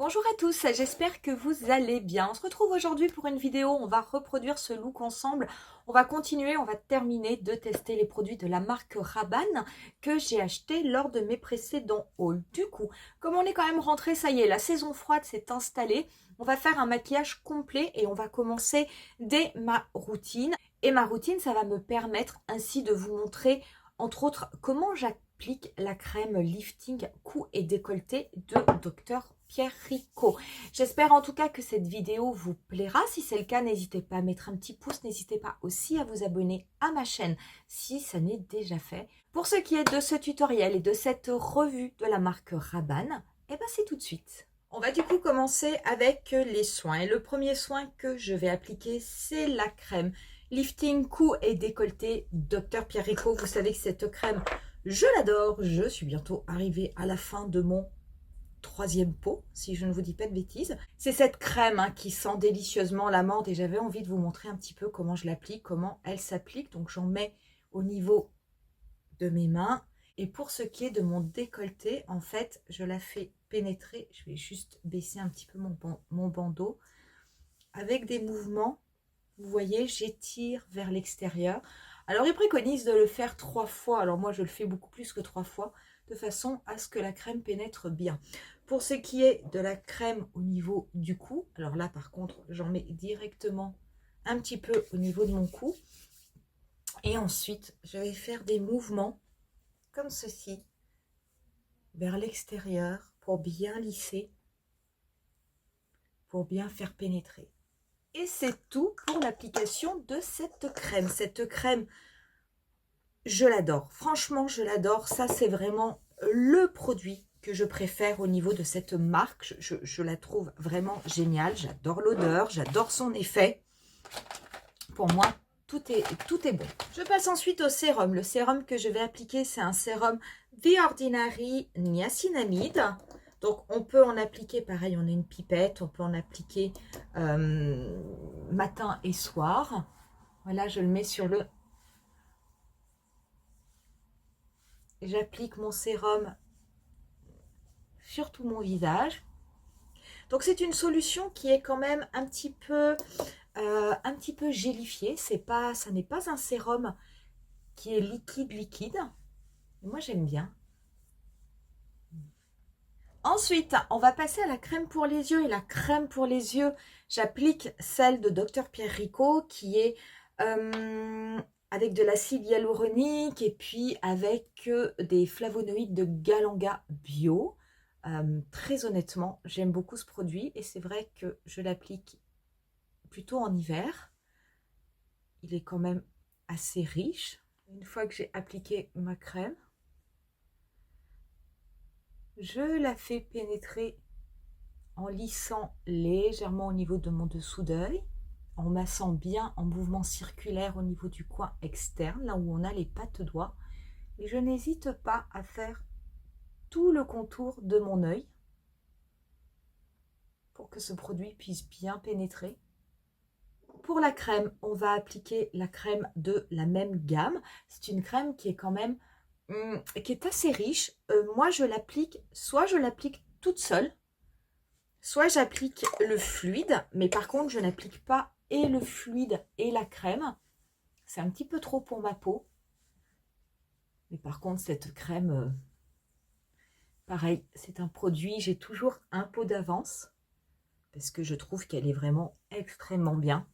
Bonjour à tous, j'espère que vous allez bien. On se retrouve aujourd'hui pour une vidéo, on va reproduire ce look ensemble. On va continuer, on va terminer de tester les produits de la marque Rabanne que j'ai acheté lors de mes précédents hauls. Du coup, comme on est quand même rentré, ça y est, la saison froide s'est installée. On va faire un maquillage complet et on va commencer dès ma routine. Et ma routine, ça va me permettre ainsi de vous montrer, entre autres, comment j'applique la crème lifting cou et décolleté de Dr Pierrico. J'espère en tout cas que cette vidéo vous plaira. Si c'est le cas, n'hésitez pas à mettre un petit pouce. N'hésitez pas aussi à vous abonner à ma chaîne si ça n'est déjà fait. Pour ce qui est de ce tutoriel et de cette revue de la marque Rabanne, eh ben c'est tout de suite. On va du coup commencer avec les soins. Et le premier soin que je vais appliquer, c'est la crème lifting cou et décolleté Dr Pierrico. Vous savez que cette crème, je l'adore. Je suis bientôt arrivée à la fin de mon troisième pot, si je ne vous dis pas de bêtises. C'est cette crème qui sent délicieusement la menthe et j'avais envie de vous montrer un petit peu comment je l'applique, comment elle s'applique. Donc j'en mets au niveau de mes mains. Et pour ce qui est de mon décolleté, en fait, je la fais pénétrer. Je vais juste baisser un petit peu mon bandeau. Avec des mouvements, vous voyez, j'étire vers l'extérieur. Alors, il préconise de le faire 3 fois. Alors, moi, je le fais beaucoup plus que 3 fois, de façon à ce que la crème pénètre bien. Pour ce qui est de la crème au niveau du cou, alors là, par contre, j'en mets directement un petit peu au niveau de mon cou. Et ensuite, je vais faire des mouvements comme ceci, vers l'extérieur, pour bien lisser, pour bien faire pénétrer. Et c'est tout pour l'application de cette crème. Cette crème, je l'adore. Franchement, je l'adore. Ça, c'est vraiment le produit que je préfère au niveau de cette marque. Je la trouve vraiment géniale. J'adore l'odeur, j'adore son effet. Pour moi, tout est bon. Je passe ensuite au sérum. Le sérum que je vais appliquer, c'est un sérum The Ordinary Niacinamide. Donc, on peut en appliquer, pareil, on a une pipette, on peut en appliquer matin et soir. Voilà, je le mets sur le... J'applique mon sérum sur tout mon visage. Donc, c'est une solution qui est quand même un petit peu gélifiée. Ça n'est pas un sérum qui est liquide. Moi, j'aime bien. Ensuite, on va passer à la crème pour les yeux. Et la crème pour les yeux, j'applique celle de Dr Pierrico qui est avec de l'acide hyaluronique et puis avec des flavonoïdes de Galanga Bio. Très honnêtement, j'aime beaucoup ce produit et c'est vrai que je l'applique plutôt en hiver. Il est quand même assez riche. Une fois que j'ai appliqué ma crème, je la fais pénétrer en lissant légèrement au niveau de mon dessous d'œil, en massant bien en mouvement circulaire au niveau du coin externe, là où on a les pattes doigts. Et je n'hésite pas à faire tout le contour de mon œil pour que ce produit puisse bien pénétrer. Pour la crème, on va appliquer la crème de la même gamme. C'est une crème qui est quand même qui est assez riche. Moi, je l'applique, soit je l'applique toute seule, soit j'applique le fluide, mais par contre, je n'applique pas et le fluide et la crème. C'est un petit peu trop pour ma peau. Mais par contre, cette crème, pareil, c'est un produit, j'ai toujours un pot d'avance parce que je trouve qu'elle est vraiment extrêmement bien.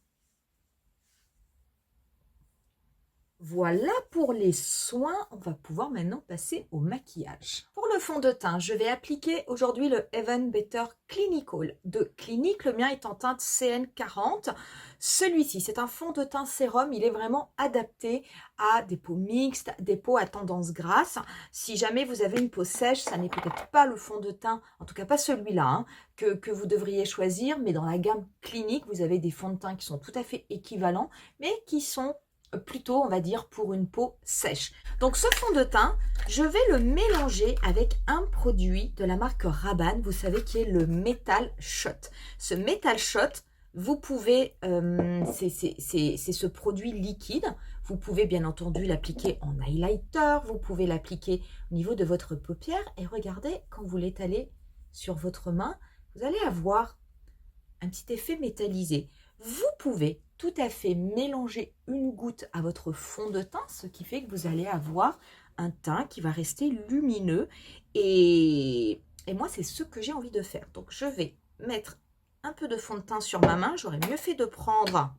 Voilà pour les soins, on va pouvoir maintenant passer au maquillage. Pour le fond de teint, je vais appliquer aujourd'hui le Even Better Clinical de Clinique. Le mien est en teinte CN40. Celui-ci, c'est un fond de teint sérum. Il est vraiment adapté à des peaux mixtes, des peaux à tendance grasse. Si jamais vous avez une peau sèche, ça n'est peut-être pas le fond de teint, en tout cas pas celui-là, que vous devriez choisir. Mais dans la gamme Clinique, vous avez des fonds de teint qui sont tout à fait équivalents, mais qui sont plutôt, on va dire, pour une peau sèche. Donc, ce fond de teint, je vais le mélanger avec un produit de la marque Rabanne, vous savez, qui est le Metal Shot. Ce Metal Shot, vous pouvez, c'est ce produit liquide. Vous pouvez bien entendu l'appliquer en highlighter, vous pouvez l'appliquer au niveau de votre paupière. Et regardez, quand vous l'étalez sur votre main, vous allez avoir un petit effet métallisé. Vous pouvez tout à fait mélanger une goutte à votre fond de teint, ce qui fait que vous allez avoir un teint qui va rester lumineux. Et moi, c'est ce que j'ai envie de faire. Donc, je vais mettre un peu de fond de teint sur ma main. J'aurais mieux fait de prendre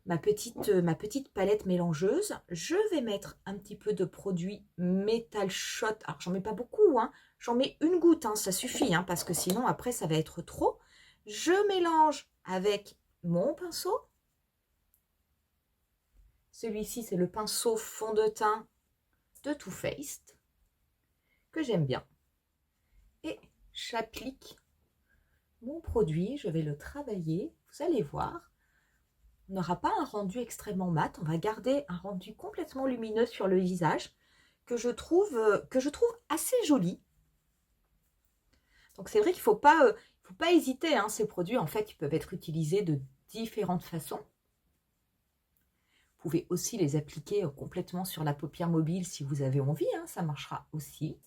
ma petite palette mélangeuse. Je vais mettre un petit peu de produit Metal Shot. Alors, j'en mets pas beaucoup, hein. J'en mets une goutte, hein, ça suffit, hein, parce que sinon, après, ça va être trop. Je mélange avec mon pinceau. Celui-ci, c'est le pinceau fond de teint de Too Faced, que j'aime bien. Et j'applique mon produit, je vais le travailler. Vous allez voir, on n'aura pas un rendu extrêmement mat, on va garder un rendu complètement lumineux sur le visage, que je trouve assez joli. Donc c'est vrai qu'il ne faut pas hésiter, hein, ces produits, en fait, ils peuvent être utilisés de différentes façons. Vous pouvez aussi les appliquer complètement sur la paupière mobile si vous avez envie, hein, ça marchera aussi.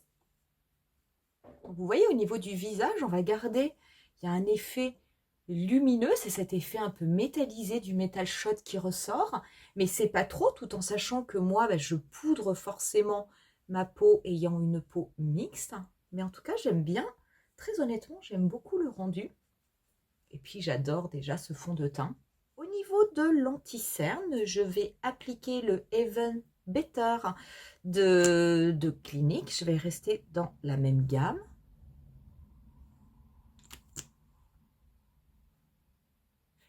Donc vous voyez, au niveau du visage, on va garder, il y a un effet lumineux, c'est cet effet un peu métallisé du Metal Shot qui ressort, mais c'est pas trop, tout en sachant que moi, je poudre forcément ma peau ayant une peau mixte. Mais en tout cas, j'aime bien, très honnêtement, j'aime beaucoup le rendu. Et puis, j'adore déjà ce fond de teint. Au niveau de l'anti-cerne, je vais appliquer le Even Better de Clinique. Je vais rester dans la même gamme.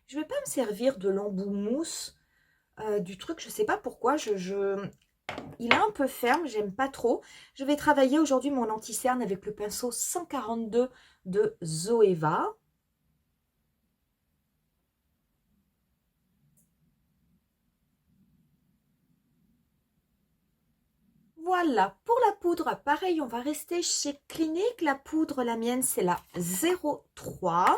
Je ne vais pas me servir de l'embout mousse du truc, je ne sais pas pourquoi. Il est un peu ferme, j'aime pas trop. Je vais travailler aujourd'hui mon anti-cerne avec le pinceau 142 de Zoeva. Voilà, pour la poudre, pareil, on va rester chez Clinique. La poudre, la mienne, c'est la 03.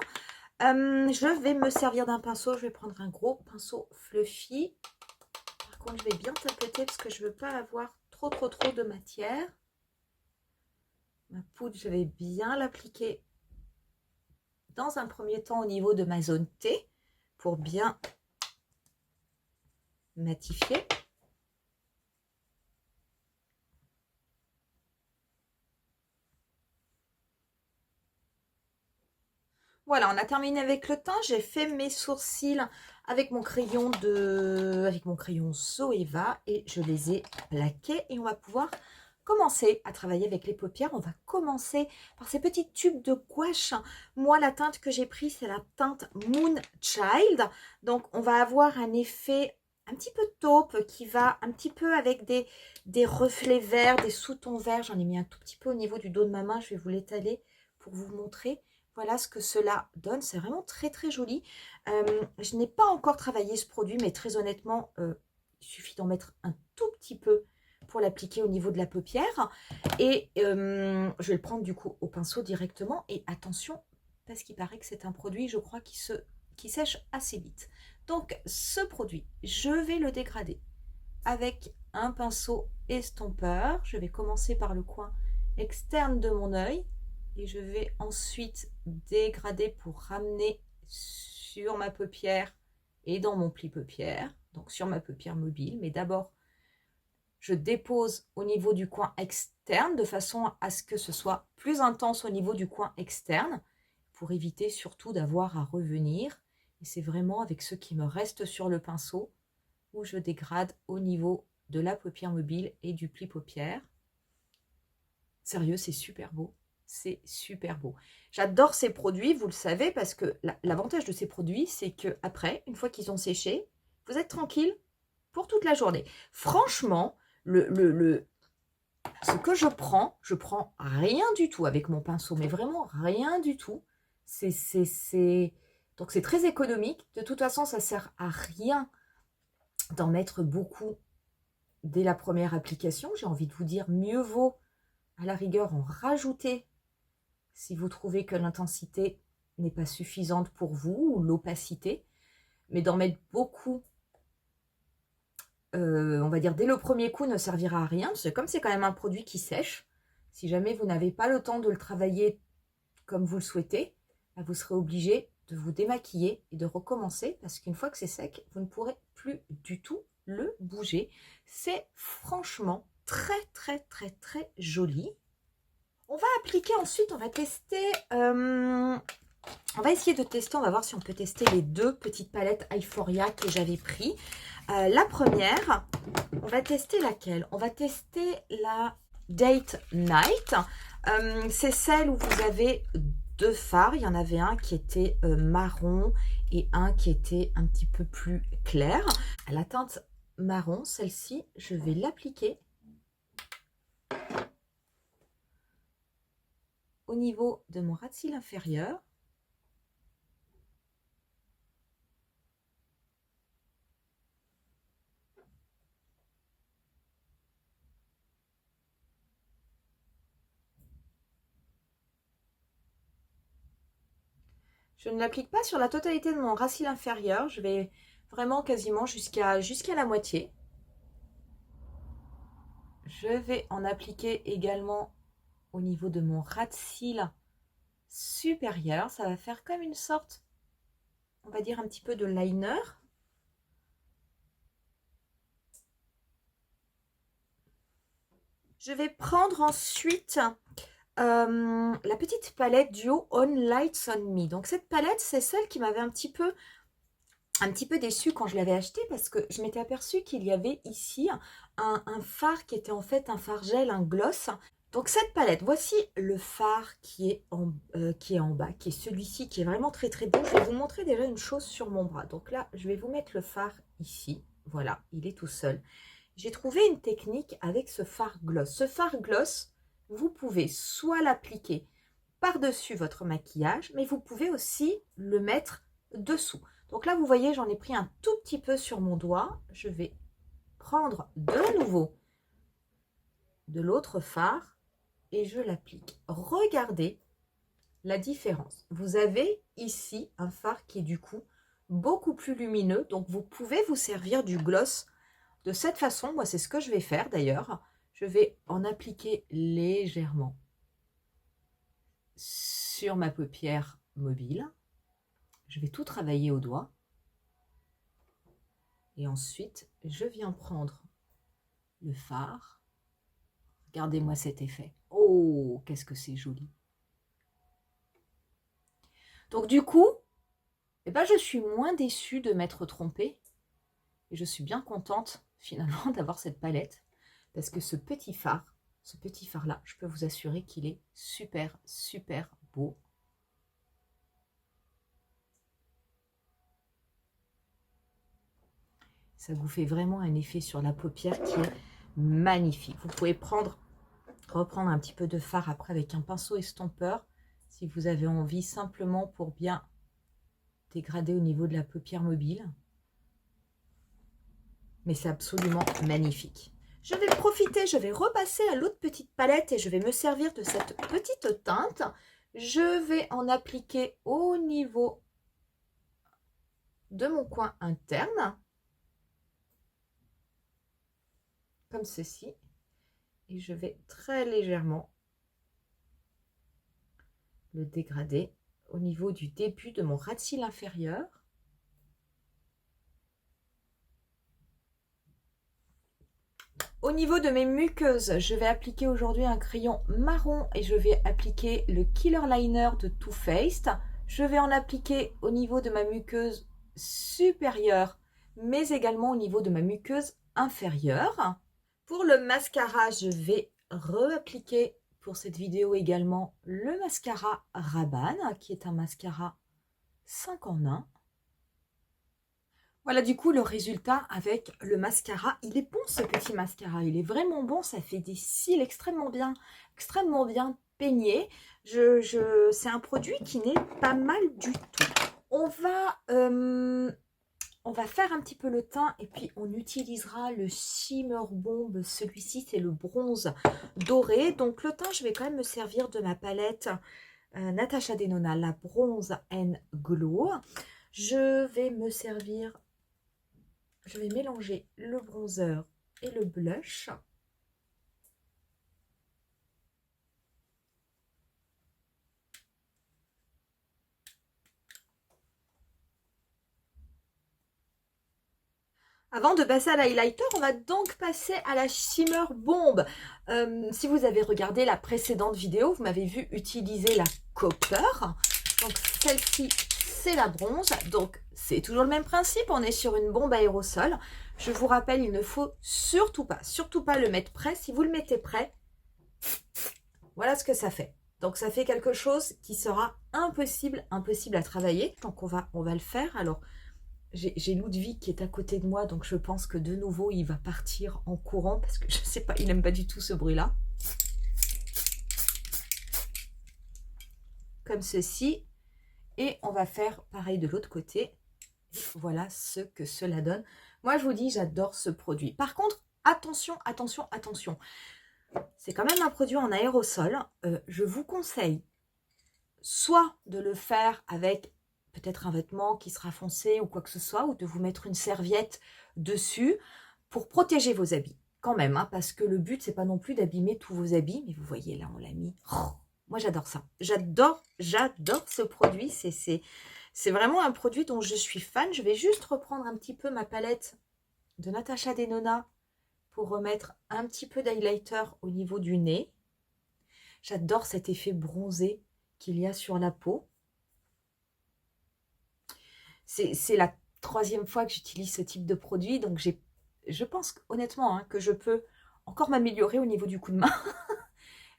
Je vais me servir d'un pinceau. Je vais prendre un gros pinceau fluffy. Par contre, je vais bien tapoter parce que je ne veux pas avoir trop de matière. Ma poudre, je vais bien l'appliquer dans un premier temps au niveau de ma zone T pour bien matifier. Voilà, on a terminé avec le teint. J'ai fait mes sourcils avec mon crayon Zoeva et je les ai plaqués. Et on va pouvoir commencer à travailler avec les paupières. On va commencer par ces petits tubes de gouache. Moi, la teinte que j'ai prise, c'est la teinte Moon Child. Donc, on va avoir un effet un petit peu taupe qui va un petit peu avec des reflets verts, des sous-tons verts. J'en ai mis un tout petit peu au niveau du dos de ma main. Je vais vous l'étaler pour vous montrer. Voilà ce que cela donne. C'est vraiment très joli. Je n'ai pas encore travaillé ce produit, mais très honnêtement, il suffit d'en mettre un tout petit peu pour l'appliquer au niveau de la paupière. Et je vais le prendre du coup au pinceau directement. Et attention, parce qu'il paraît que c'est un produit, je crois, qui sèche assez vite. Donc, ce produit, je vais le dégrader avec un pinceau estompeur. Je vais commencer par le coin externe de mon œil. Et je vais ensuite dégrader pour ramener sur ma paupière et dans mon pli paupière, donc sur ma paupière mobile. Mais d'abord, je dépose au niveau du coin externe de façon à ce que ce soit plus intense au niveau du coin externe pour éviter surtout d'avoir à revenir. Et c'est vraiment avec ce qui me reste sur le pinceau où je dégrade au niveau de la paupière mobile et du pli paupière. Sérieux, c'est super beau. C'est super beau. J'adore ces produits, vous le savez, parce que l'avantage de ces produits, c'est que après, une fois qu'ils ont séché, vous êtes tranquille pour toute la journée. Franchement, ce que je prends rien du tout avec mon pinceau, mais vraiment rien du tout. Donc c'est très économique. De toute façon, ça sert à rien d'en mettre beaucoup dès la première application. J'ai envie de vous dire, mieux vaut à la rigueur en rajouter si vous trouvez que l'intensité n'est pas suffisante pour vous, ou l'opacité, mais d'en mettre beaucoup, on va dire dès le premier coup, ne servira à rien, parce que comme c'est quand même un produit qui sèche, si jamais vous n'avez pas le temps de le travailler comme vous le souhaitez, bah, vous serez obligé de vous démaquiller et de recommencer parce qu'une fois que c'est sec, vous ne pourrez plus du tout le bouger. C'est franchement très très très très joli. On va appliquer ensuite, on va tester, on va essayer de tester, on va voir si on peut tester les deux petites palettes Euphoria que j'avais pris. La première, on va tester laquelle? On va tester la Date Night. C'est celle où vous avez deux fards. Il y en avait un qui était marron et un qui était un petit peu plus clair. La teinte marron, celle-ci, je vais l'appliquer au niveau de mon ras de cils inférieur. Je ne l'applique pas sur la totalité de mon ras cils inférieur. Je vais vraiment quasiment jusqu'à la moitié. Je vais en appliquer également au niveau de mon ras de cils supérieur. Ça va faire comme une sorte, on va dire un petit peu de liner. Je vais prendre ensuite la petite palette Duo On Lights On Me. Donc cette palette, c'est celle qui m'avait un petit peu déçue quand je l'avais achetée parce que je m'étais aperçue qu'il y avait ici un fard qui était en fait un fard gel, un gloss. Donc cette palette, voici le fard qui est en bas, qui est celui-ci, qui est vraiment très très beau. Je vais vous montrer déjà une chose sur mon bras. Donc là, je vais vous mettre le fard ici. Voilà, il est tout seul. J'ai trouvé une technique avec ce fard gloss. Ce fard gloss, vous pouvez soit l'appliquer par-dessus votre maquillage, mais vous pouvez aussi le mettre dessous. Donc là, vous voyez, j'en ai pris un tout petit peu sur mon doigt. Je vais prendre de nouveau de l'autre fard et je l'applique. Regardez la différence. Vous avez ici un fard qui est du coup beaucoup plus lumineux. Donc, vous pouvez vous servir du gloss de cette façon. Moi, c'est ce que je vais faire d'ailleurs. Je vais en appliquer légèrement sur ma paupière mobile. Je vais tout travailler au doigt. Et ensuite, je viens prendre le fard. Regardez-moi cet effet. Oh, qu'est-ce que c'est joli. Donc du coup, eh ben, je suis moins déçue de m'être trompée. Et je suis bien contente finalement d'avoir cette palette. Parce que ce petit fard-là, je peux vous assurer qu'il est super, super beau. Ça vous fait vraiment un effet sur la paupière qui est magnifique. Vous pouvez reprendre un petit peu de fard après avec un pinceau estompeur si vous avez envie, simplement pour bien dégrader au niveau de la paupière mobile. Mais c'est absolument magnifique. Je vais profiter, je vais repasser à l'autre petite palette et je vais me servir de cette petite teinte. Je vais en appliquer au niveau de mon coin interne, comme ceci. Et je vais très légèrement le dégrader au niveau du début de mon ras de cils inférieur. Au niveau de mes muqueuses, je vais appliquer aujourd'hui un crayon marron et je vais appliquer le Killer Liner de Too Faced. Je vais en appliquer au niveau de ma muqueuse supérieure, mais également au niveau de ma muqueuse inférieure. Pour le mascara, je vais réappliquer pour cette vidéo également le mascara Rabanne, qui est un mascara 5 en 1. Voilà du coup le résultat avec le mascara. Il est bon ce petit mascara, il est vraiment bon, ça fait des cils extrêmement bien peignés. C'est un produit qui n'est pas mal du tout. On va faire un petit peu le teint et puis on utilisera le Shimmer Bomb. Celui-ci c'est le bronze doré. Donc le teint, je vais quand même me servir de ma palette Natasha Denona, la Bronze and Glow. Je vais mélanger le bronzer et le blush. Avant de passer à l'highlighter, on va donc passer à la Shimmer Bomb. Si vous avez regardé la précédente vidéo, vous m'avez vu utiliser la Copper. Donc celle-ci, c'est la bronze. Donc c'est toujours le même principe, on est sur une bombe aérosol. Je vous rappelle, il ne faut surtout pas le mettre près. Si vous le mettez près, voilà ce que ça fait. Donc ça fait quelque chose qui sera impossible à travailler. Donc on va le faire. Alors j'ai Ludwig qui est à côté de moi, donc je pense que de nouveau il va partir en courant parce que je sais pas, il n'aime pas du tout ce bruit-là. Comme ceci. Et on va faire pareil de l'autre côté. Et voilà ce que cela donne. Moi je vous dis, j'adore ce produit. Par contre, attention, attention, attention. C'est quand même un produit en aérosol. Je vous conseille soit de le faire avec peut-être un vêtement qui sera foncé ou quoi que ce soit, ou de vous mettre une serviette dessus pour protéger vos habits. Quand même, hein, parce que le but, c'est pas non plus d'abîmer tous vos habits. Mais vous voyez, là, on l'a mis. Oh, moi, j'adore ça. J'adore ce produit. C'est vraiment un produit dont je suis fan. Je vais juste reprendre un petit peu ma palette de Natasha Denona pour remettre un petit peu d'highlighter au niveau du nez. J'adore cet effet bronzé qu'il y a sur la peau. C'est la 3e fois que j'utilise ce type de produit, donc je pense honnêtement que je peux encore m'améliorer au niveau du coup de main.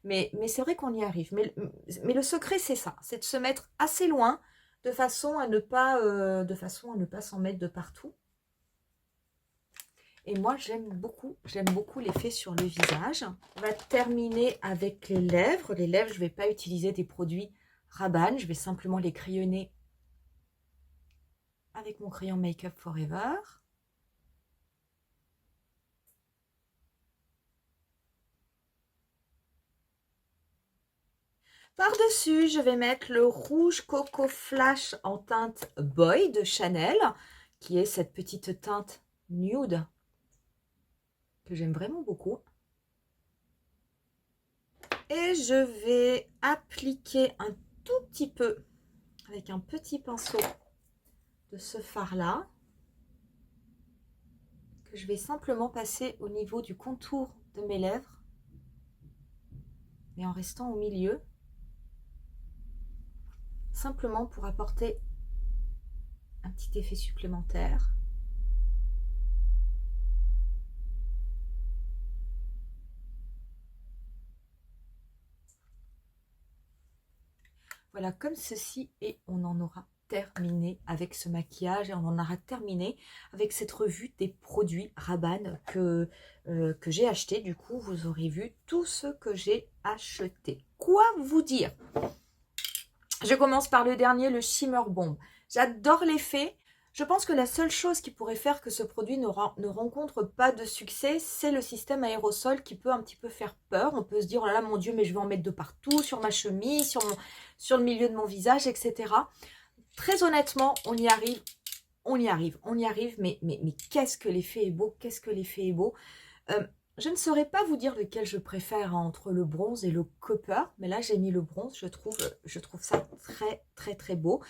mais c'est vrai qu'on y arrive. Mais le secret, c'est ça, c'est de se mettre assez loin de façon à ne pas s'en mettre de partout. Et moi, j'aime beaucoup l'effet sur le visage. On va terminer avec les lèvres. Les lèvres, je ne vais pas utiliser des produits Rabanne. Je vais simplement les crayonner avec mon crayon Make Up Forever. Par-dessus, je vais mettre le rouge Coco Flash en teinte Boy de Chanel, qui est cette petite teinte nude que j'aime vraiment beaucoup. Et je vais appliquer un tout petit peu avec un petit pinceau de ce fard-là, que je vais simplement passer au niveau du contour de mes lèvres, mais en restant au milieu, simplement pour apporter un petit effet supplémentaire. Voilà, comme ceci, et on en aura terminé avec ce maquillage et on en aura terminé avec cette revue des produits Rabanne que j'ai acheté. Du coup, vous aurez vu tout ce que j'ai acheté. Quoi vous dire? Je commence par le dernier, le Shimmer Bomb. J'adore l'effet. Je pense que la seule chose qui pourrait faire que ce produit ne rencontre pas de succès, c'est le système aérosol qui peut un petit peu faire peur. On peut se dire, oh là là, mon Dieu, mais je vais en mettre de partout, sur ma chemise, sur le milieu de mon visage, etc. Très honnêtement, on y arrive, mais qu'est-ce que l'effet est beau, qu'est-ce que l'effet est beau. Je ne saurais pas vous dire lequel je préfère entre le bronze et le copper, mais là j'ai mis le bronze, je trouve ça très très très beau.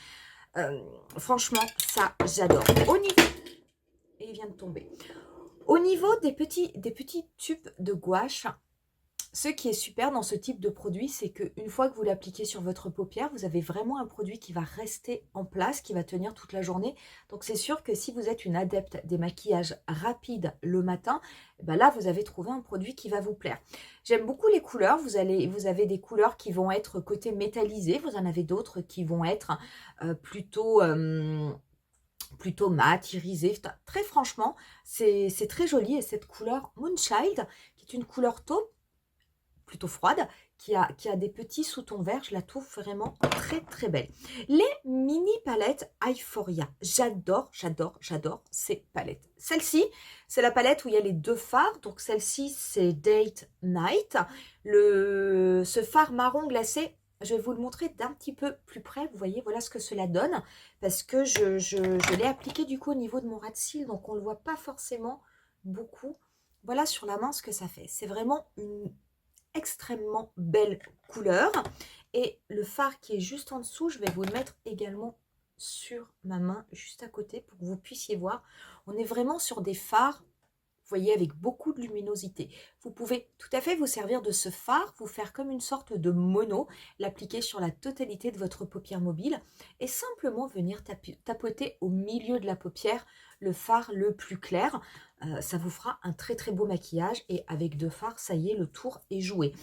Franchement, ça j'adore. Au niveau, et il vient de tomber. Au niveau des petits tubes de gouache, ce qui est super dans ce type de produit, c'est qu'une fois que vous l'appliquez sur votre paupière, vous avez vraiment un produit qui va rester en place, qui va tenir toute la journée. Donc c'est sûr que si vous êtes une adepte des maquillages rapides le matin, ben là vous avez trouvé un produit qui va vous plaire. J'aime beaucoup les couleurs. Vous avez des couleurs qui vont être côté métallisé, vous en avez d'autres qui vont être plutôt mat, irisé. Très franchement, c'est très joli. Et cette couleur Moonchild, qui est une couleur taupe, plutôt froide, qui a des petits sous-tons verts, je la trouve vraiment très très belle. Les mini palettes Euphoria, j'adore ces palettes. Celle-ci, c'est la palette où il y a les 2 fards, donc celle-ci c'est Date Night. Ce fard marron glacé, je vais vous le montrer d'un petit peu plus près, vous voyez, voilà ce que cela donne, parce que je l'ai appliqué du coup au niveau de mon ras de cils, donc on ne le voit pas forcément beaucoup. Voilà sur la main ce que ça fait, c'est vraiment une extrêmement belle couleur. Et le fard qui est juste en dessous, je vais vous le mettre également sur ma main juste à côté pour que vous puissiez voir. On est vraiment sur des fards, vous voyez, avec beaucoup de luminosité. Vous pouvez tout à fait vous servir de ce fard, vous faire comme une sorte de mono, l'appliquer sur la totalité de votre paupière mobile et simplement venir tapoter au milieu de la paupière le fard le plus clair. Ça vous fera un très très beau maquillage et avec 2 fards, ça y est, le tour est joué.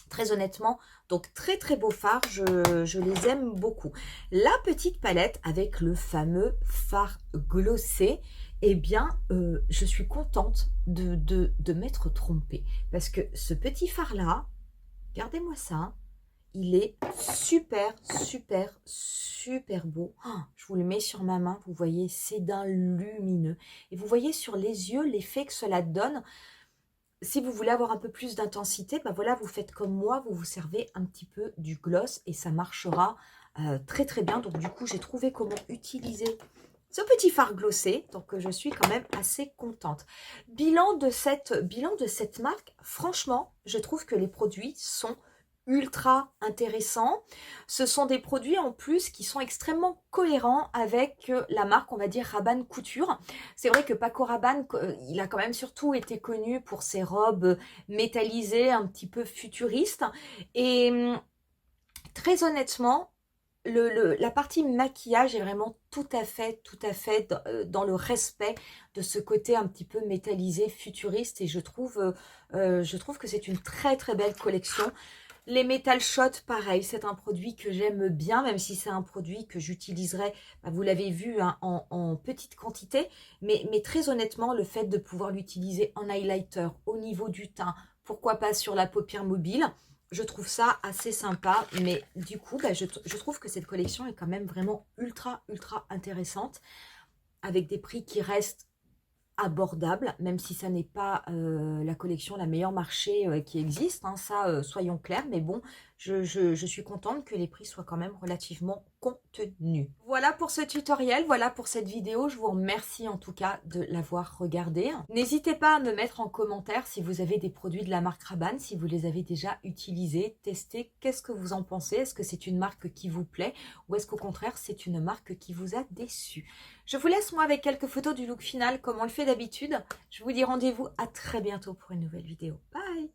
Très honnêtement, donc très très beau fard, je les aime beaucoup. La petite palette avec le fameux fard glossé, eh bien, je suis contente de m'être trompée. Parce que ce petit fard-là, regardez-moi ça, il est super, super, super beau. Oh, je vous le mets sur ma main, vous voyez, c'est d'un lumineux. Et vous voyez sur les yeux l'effet que cela donne. Si vous voulez avoir un peu plus d'intensité, ben voilà, vous faites comme moi, vous vous servez un petit peu du gloss et ça marchera très très bien. Donc du coup, j'ai trouvé comment utiliser ce petit fard glossé, donc je suis quand même assez contente. Bilan de cette marque, franchement, je trouve que les produits sont ultra intéressants. Ce sont des produits en plus qui sont extrêmement cohérents avec la marque, on va dire, Rabanne Couture. C'est vrai que Paco Rabanne, il a quand même surtout été connu pour ses robes métallisées, un petit peu futuristes. Et très honnêtement, la partie maquillage est vraiment tout à fait dans le respect de ce côté un petit peu métallisé, futuriste. Et je trouve que c'est une très très belle collection. Les Metal Shot, pareil, c'est un produit que j'aime bien, même si c'est un produit que j'utiliserai, bah, vous l'avez vu, hein, en petite quantité. Mais très honnêtement, le fait de pouvoir l'utiliser en highlighter, au niveau du teint, pourquoi pas sur la paupière mobile, je trouve ça assez sympa. Mais du coup, bah, je trouve que cette collection est quand même vraiment ultra intéressante, avec des prix qui restent abordable, même si ça n'est pas la collection la meilleure marché qui existe, hein, ça soyons clairs, mais bon, je suis contente que les prix soient quand même relativement contenus. Voilà pour ce tutoriel, voilà pour cette vidéo, je vous remercie en tout cas de l'avoir regardé. N'hésitez pas à me mettre en commentaire si vous avez des produits de la marque Rabanne, si vous les avez déjà utilisés, testés, qu'est-ce que vous en pensez? Est-ce que c'est une marque qui vous plaît ou est-ce qu'au contraire c'est une marque qui vous a déçu? Je vous laisse moi avec quelques photos du look final comme on le fait d'habitude. Je vous dis rendez-vous à très bientôt pour une nouvelle vidéo. Bye!